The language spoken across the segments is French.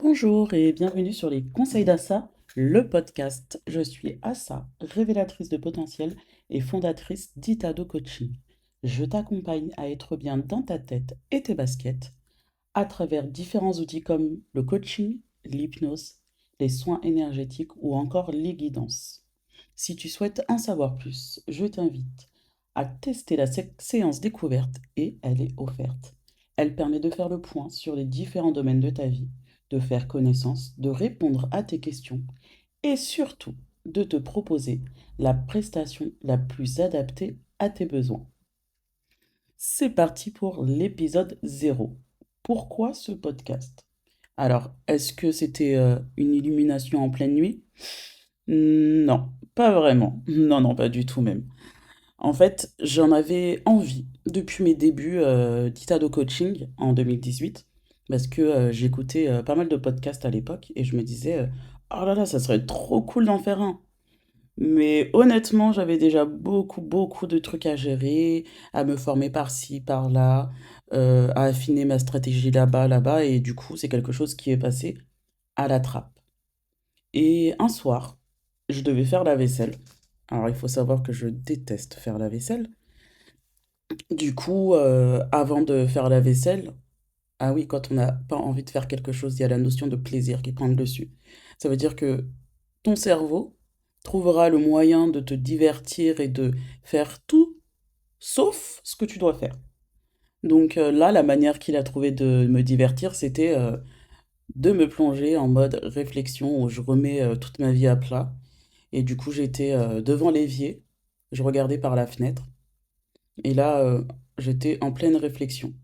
Bonjour et bienvenue sur les conseils d'Assa, le podcast. Je suis Assa, révélatrice de potentiel et fondatrice d'Itado Coaching. Je t'accompagne à être bien dans ta tête et tes baskets à travers différents outils comme le coaching, l'hypnose, les soins énergétiques ou encore les guidances. Si tu souhaites en savoir plus, je t'invite à tester la séance découverte et elle est offerte. Elle permet de faire le point sur les différents domaines de ta vie, de faire connaissance, de répondre à tes questions et surtout de te proposer la prestation la plus adaptée à tes besoins. C'est parti pour l'épisode 0. Pourquoi ce podcast? Alors, est-ce que c'était une illumination en pleine nuit? Non, pas vraiment. Non, non, pas du tout même. En fait, j'en avais envie depuis mes débuts d'Itado Coaching en 2018, parce que j'écoutais pas mal de podcasts à l'époque et je me disais, oh là là, ça serait trop cool d'en faire un. Mais honnêtement, j'avais déjà beaucoup, beaucoup de trucs à gérer, à me former par-ci, par-là, à affiner ma stratégie là-bas, là-bas, et du coup, c'est quelque chose qui est passé à la trappe. Et un soir, je devais faire la vaisselle. Alors, il faut savoir que je déteste faire la vaisselle. Du coup, avant de faire la vaisselle, ah oui, quand on n'a pas envie de faire quelque chose, il y a la notion de plaisir qui prend le dessus. Ça veut dire que ton cerveau trouvera le moyen de te divertir et de faire tout sauf ce que tu dois faire. Donc là, la manière qu'il a trouvé de me divertir, c'était de me plonger en mode réflexion où je remets toute ma vie à plat. Et du coup, j'étais devant l'évier, je regardais par la fenêtre, et là, j'étais en pleine réflexion.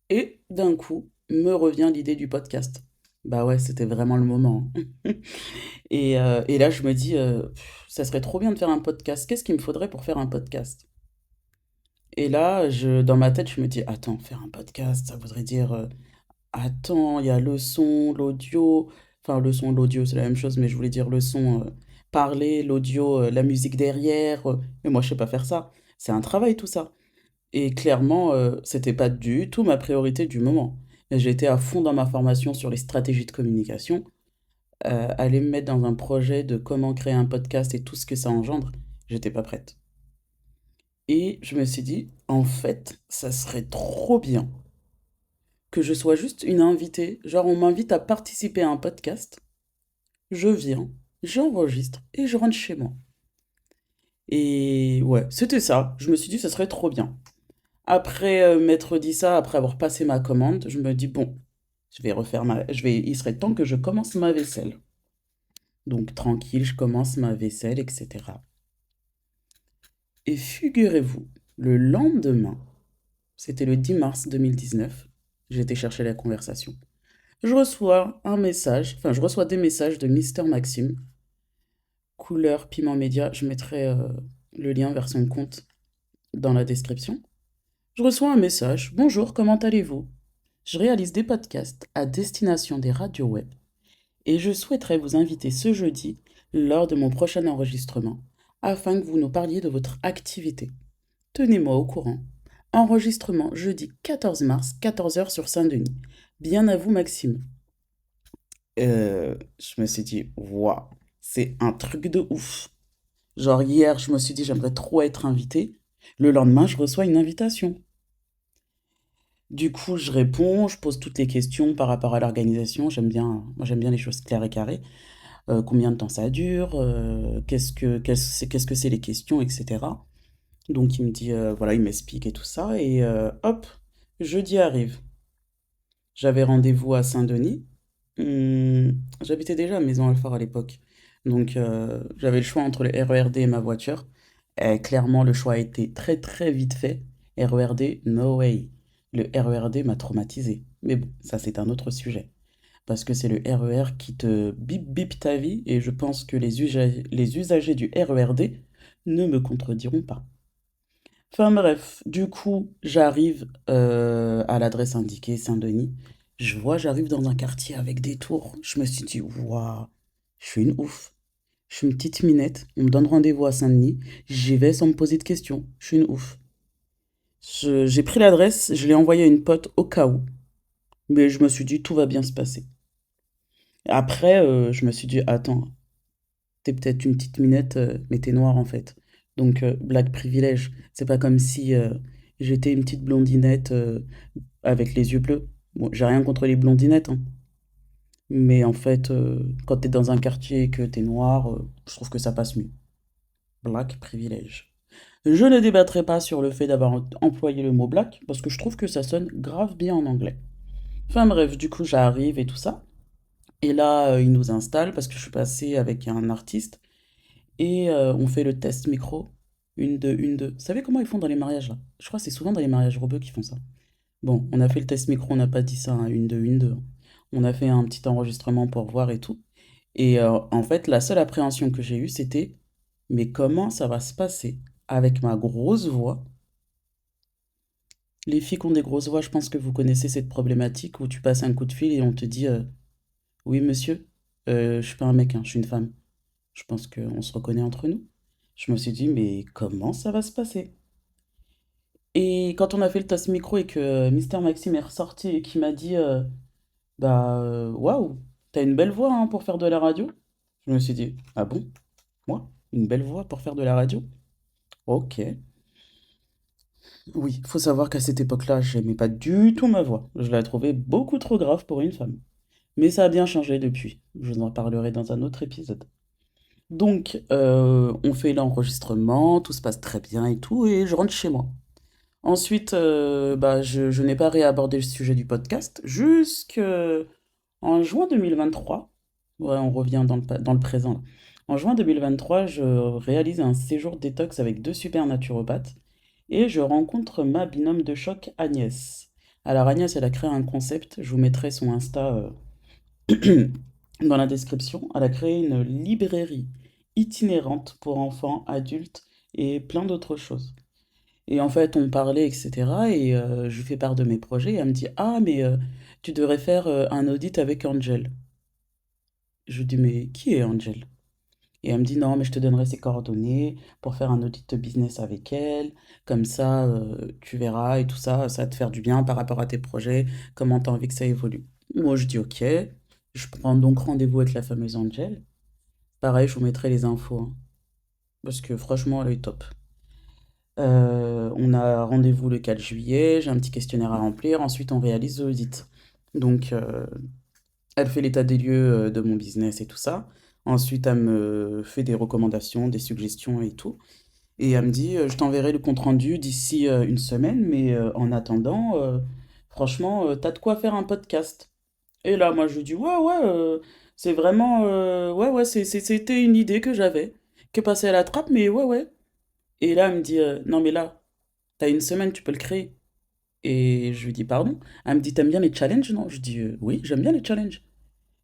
Et d'un coup, me revient l'idée du podcast. Bah ouais, c'était vraiment le moment, hein. Et là, je me dis, ça serait trop bien de faire un podcast. Qu'est-ce qu'il me faudrait pour faire un podcast? Et là, dans ma tête, je me dis, attends, faire un podcast, ça voudrait dire, attends, il y a le son, l'audio, enfin le son, l'audio, c'est la même chose, mais je voulais dire le son, parler, l'audio, la musique derrière. Mais moi, je sais pas faire ça. C'est un travail tout ça. Et clairement, c'était pas du tout ma priorité du moment. Et j'étais à fond dans ma formation sur les stratégies de communication. Aller me mettre dans un projet de comment créer un podcast et tout ce que ça engendre, j'étais pas prête. Et je me suis dit, en fait, ça serait trop bien que je sois juste une invitée. Genre, on m'invite à participer à un podcast, je viens, j'enregistre et je rentre chez moi. Et ouais, c'était ça. Je me suis dit, ça serait trop bien. Après m'être dit ça, après avoir passé ma commande, je me dis, bon, il serait temps que je commence ma vaisselle. Donc tranquille, je commence ma vaisselle, etc. Et figurez-vous, le lendemain, c'était le 10 mars 2019, j'ai été chercher la conversation. Je reçois un message, enfin je reçois des messages de Mister Maxime, couleur piment média, je mettrai le lien vers son compte dans la description. Je reçois un message, bonjour, comment allez-vous? Je réalise des podcasts à destination des radios web et je souhaiterais vous inviter ce jeudi lors de mon prochain enregistrement afin que vous nous parliez de votre activité. Tenez-moi au courant. Enregistrement jeudi 14 mars, 14 heures sur Saint-Denis. Bien à vous, Maxime. Je me suis dit, waouh, c'est un truc de ouf. Genre hier, je me suis dit, j'aimerais trop être invité. Le lendemain, je reçois une invitation. Du coup, je réponds, je pose toutes les questions par rapport à l'organisation. Moi, j'aime bien les choses claires et carrées. Combien de temps ça dure, qu'est-ce que c'est les questions, etc. Donc il me dit, voilà, il m'explique et tout ça, et hop, jeudi arrive. J'avais rendez-vous à Saint-Denis. J'habitais déjà à Maison-Alfort à l'époque. Donc j'avais le choix entre le RERD et ma voiture. Et clairement, le choix a été très très vite fait. RERD, no way. Le RERD m'a traumatisé. Mais bon, ça c'est un autre sujet. Parce que c'est le RER qui te bip bip ta vie, et je pense que les usagers du RERD ne me contrediront pas. Enfin bref, du coup, j'arrive à l'adresse indiquée, Saint-Denis. J'arrive dans un quartier avec des tours. Je me suis dit, waouh, je suis une ouf. Je suis une petite minette. On me donne rendez-vous à Saint-Denis. J'y vais sans me poser de questions. Je suis une ouf. J'ai pris l'adresse, je l'ai envoyée à une pote au cas où. Mais je me suis dit, tout va bien se passer. Après, je me suis dit, attends, t'es peut-être une petite minette, mais t'es noire en fait. Donc, black privilège. C'est pas comme si j'étais une petite blondinette avec les yeux bleus. Bon, j'ai rien contre les blondinettes, hein. Mais en fait, quand t'es dans un quartier et que t'es noir, je trouve que ça passe mieux. Black privilège. Je ne débattrai pas sur le fait d'avoir employé le mot black, parce que je trouve que ça sonne grave bien en anglais. Enfin bref, du coup j'arrive et tout ça. Et là, il nous installe parce que je suis passé avec un artiste et on fait le test micro. Une, deux, une, deux. Vous savez comment ils font dans les mariages là? Je crois que c'est souvent dans les mariages rebeux qui font ça. Bon, on a fait le test micro, on n'a pas dit ça, hein, une, deux, une, deux. On a fait un petit enregistrement pour voir et tout. Et en fait, la seule appréhension que j'ai eue, c'était, mais comment ça va se passer avec ma grosse voix? Les filles qui ont des grosses voix, je pense que vous connaissez cette problématique où tu passes un coup de fil et on te dit oui, monsieur, je suis pas un mec, hein, je suis une femme. Je pense qu'on se reconnaît entre nous. Je me suis dit, mais comment ça va se passer? Et quand on a fait le test micro et que Mister Maxime est ressorti et qui m'a dit bah, waouh, t'as une belle voix hein, pour faire de la radio. Je me suis dit, ah bon? Moi? Une belle voix pour faire de la radio? Ok. Oui, faut savoir qu'à cette époque-là, j'aimais pas du tout ma voix. Je la trouvais beaucoup trop grave pour une femme. Mais ça a bien changé depuis. Je vous en parlerai dans un autre épisode. Donc, on fait l'enregistrement, tout se passe très bien et tout, et je rentre chez moi. Ensuite, bah, je n'ai pas réabordé le sujet du podcast jusqu'en juin 2023. Ouais, on revient dans le présent, là. En juin 2023, je réalise un séjour détox avec deux super naturopathes et je rencontre ma binôme de choc, Agnès. Alors, Agnès, elle a créé un concept, je vous mettrai son Insta dans la description. Elle a créé une librairie itinérante pour enfants, adultes et plein d'autres choses. Et en fait, on parlait, etc. Et je lui fais part de mes projets. Et elle me dit, ah, mais tu devrais faire un audit avec Angel. Je lui dis, mais qui est Angel? Et elle me dit, non, mais je te donnerai ses coordonnées pour faire un audit de business avec elle. Comme ça, tu verras et tout ça, ça va te faire du bien par rapport à tes projets, comment tu as envie que ça évolue. Moi, je dis, ok. Je prends donc rendez-vous avec la fameuse Angel. Pareil, je vous mettrai les infos, hein, parce que franchement, elle est top. On a rendez-vous le 4 juillet, j'ai un petit questionnaire à remplir, ensuite on réalise l'audit. Donc, elle fait l'état des lieux de mon business et tout ça. Ensuite, elle me fait des recommandations, des suggestions et tout. Et elle me dit, je t'enverrai le compte-rendu d'ici une semaine, mais en attendant, franchement, t'as de quoi faire un podcast. Et là, moi, je lui dis, ouais, ouais, c'est vraiment, ouais, ouais, c'était une idée que j'avais, qui est passée à la trappe, mais ouais, ouais. Et là, elle me dit, non, mais là, t'as une semaine, tu peux le créer. Et je lui dis, pardon. Elle me dit, t'aimes bien les challenges, non? Je dis, oui, j'aime bien les challenges.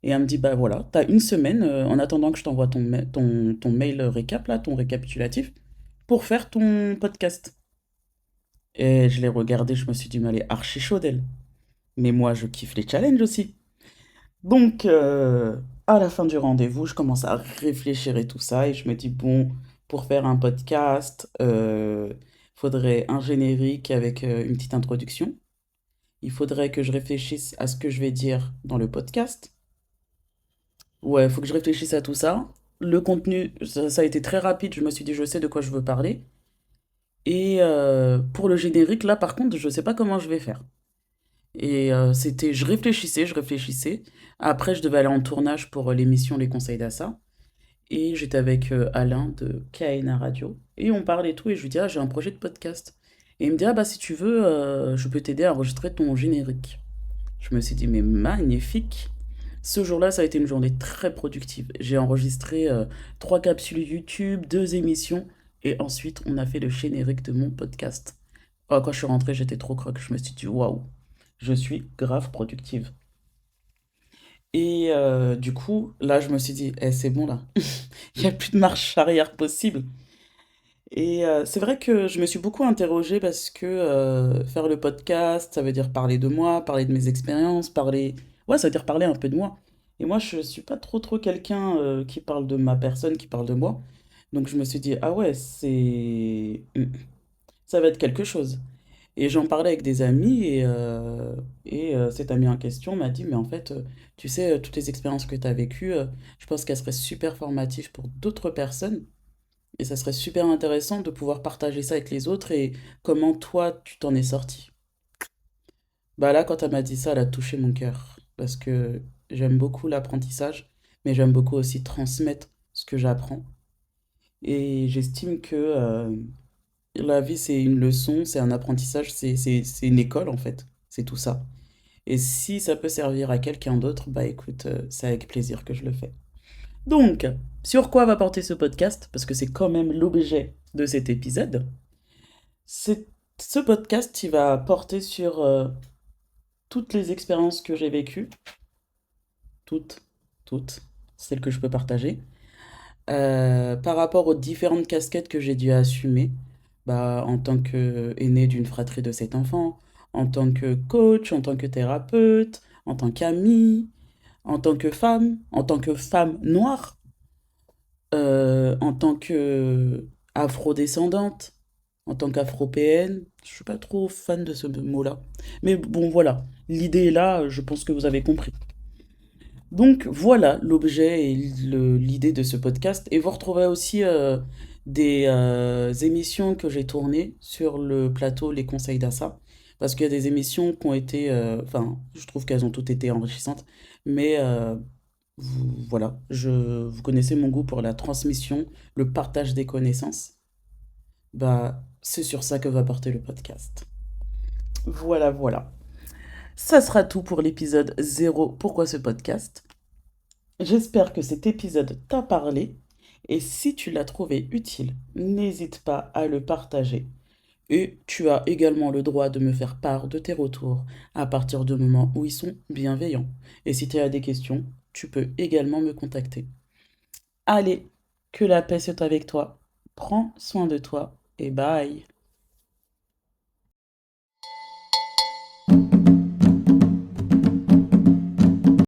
Et elle me dit, bah voilà, t'as une semaine, en attendant que je t'envoie ton mail récap, là, ton récapitulatif, pour faire ton podcast. Et je l'ai regardé, je me suis dit, mais elle est archi chaude, elle. Mais moi, je kiffe les challenges aussi. Donc, à la fin du rendez-vous, je commence à réfléchir et tout ça, et je me dis, bon, pour faire un podcast, faudrait un générique avec une petite introduction. Il faudrait que je réfléchisse à ce que je vais dire dans le podcast. Ouais, il faut que je réfléchisse à tout ça. Le contenu, ça a été très rapide, je me suis dit, je sais de quoi je veux parler. Et pour le générique, là, par contre, je sais pas comment je vais faire. Et je réfléchissais, je réfléchissais. Après, je devais aller en tournage pour l'émission Les Conseils d'Assa. Et j'étais avec Alain de KNA Radio. Et on parlait et tout. Et je lui dis, ah, j'ai un projet de podcast. Et il me dit, ah, bah, si tu veux, je peux t'aider à enregistrer ton générique. Je me suis dit, mais magnifique! Ce jour-là, ça a été une journée très productive. J'ai enregistré trois capsules YouTube, deux émissions. Et ensuite, on a fait le générique de mon podcast. Oh, quand je suis rentrée, j'étais trop croque. Je me suis dit, waouh, je suis grave productive. Et du coup, là, je me suis dit, eh, c'est bon là, il n'y a plus de marche arrière possible. Et c'est vrai que je me suis beaucoup interrogée parce que faire le podcast, ça veut dire parler de moi, parler de mes expériences, parler... Ouais, ça veut dire parler un peu de moi. Et moi, je suis pas trop quelqu'un qui parle de ma personne, qui parle de moi. Donc je me suis dit, ah ouais, ça va être quelque chose. Et j'en parlais avec des amis cet ami en question m'a dit, mais en fait, tu sais, toutes les expériences que tu as vécues, je pense qu'elles seraient super formatives pour d'autres personnes. Et ça serait super intéressant de pouvoir partager ça avec les autres et comment toi, tu t'en es sorti. Bah là, quand elle m'a dit ça, elle a touché mon cœur. Parce que j'aime beaucoup l'apprentissage, mais j'aime beaucoup aussi transmettre ce que j'apprends. Et j'estime que la vie, c'est une leçon, c'est un apprentissage, c'est une école en fait. C'est tout ça. Et si ça peut servir à quelqu'un d'autre, bah écoute, c'est avec plaisir que je le fais. Donc, sur quoi va porter ce podcast? Parce que c'est quand même l'objet de cet épisode. C'est, ce podcast, il va porter sur toutes les expériences que j'ai vécues, toutes, toutes, celles que je peux partager, par rapport aux différentes casquettes que j'ai dû assumer, bah, en tant qu'aîné d'une fratrie de 7 enfants, en tant que coach, en tant que thérapeute, en tant qu'ami, en tant que femme noire, en tant que afrodescendante, en tant qu'afropéenne. Je suis pas trop fan de ce mot-là. Mais bon, voilà. L'idée est là, je pense que vous avez compris. Donc voilà l'objet et l'idée de ce podcast. Et vous retrouverez aussi des émissions que j'ai tournées sur le plateau Les Conseils d'Assa. Parce qu'il y a des émissions qui ont été... Enfin, je trouve qu'elles ont toutes été enrichissantes. Mais voilà, vous connaissez mon goût pour la transmission, le partage des connaissances. Bah, c'est sur ça que va porter le podcast. Voilà, voilà. Ça sera tout pour l'épisode 0. Pourquoi ce podcast? J'espère que cet épisode t'a parlé et si tu l'as trouvé utile, n'hésite pas à le partager. Et tu as également le droit de me faire part de tes retours à partir du moment où ils sont bienveillants. Et si tu as des questions, tu peux également me contacter. Allez, que la paix soit avec toi. Prends soin de toi et bye.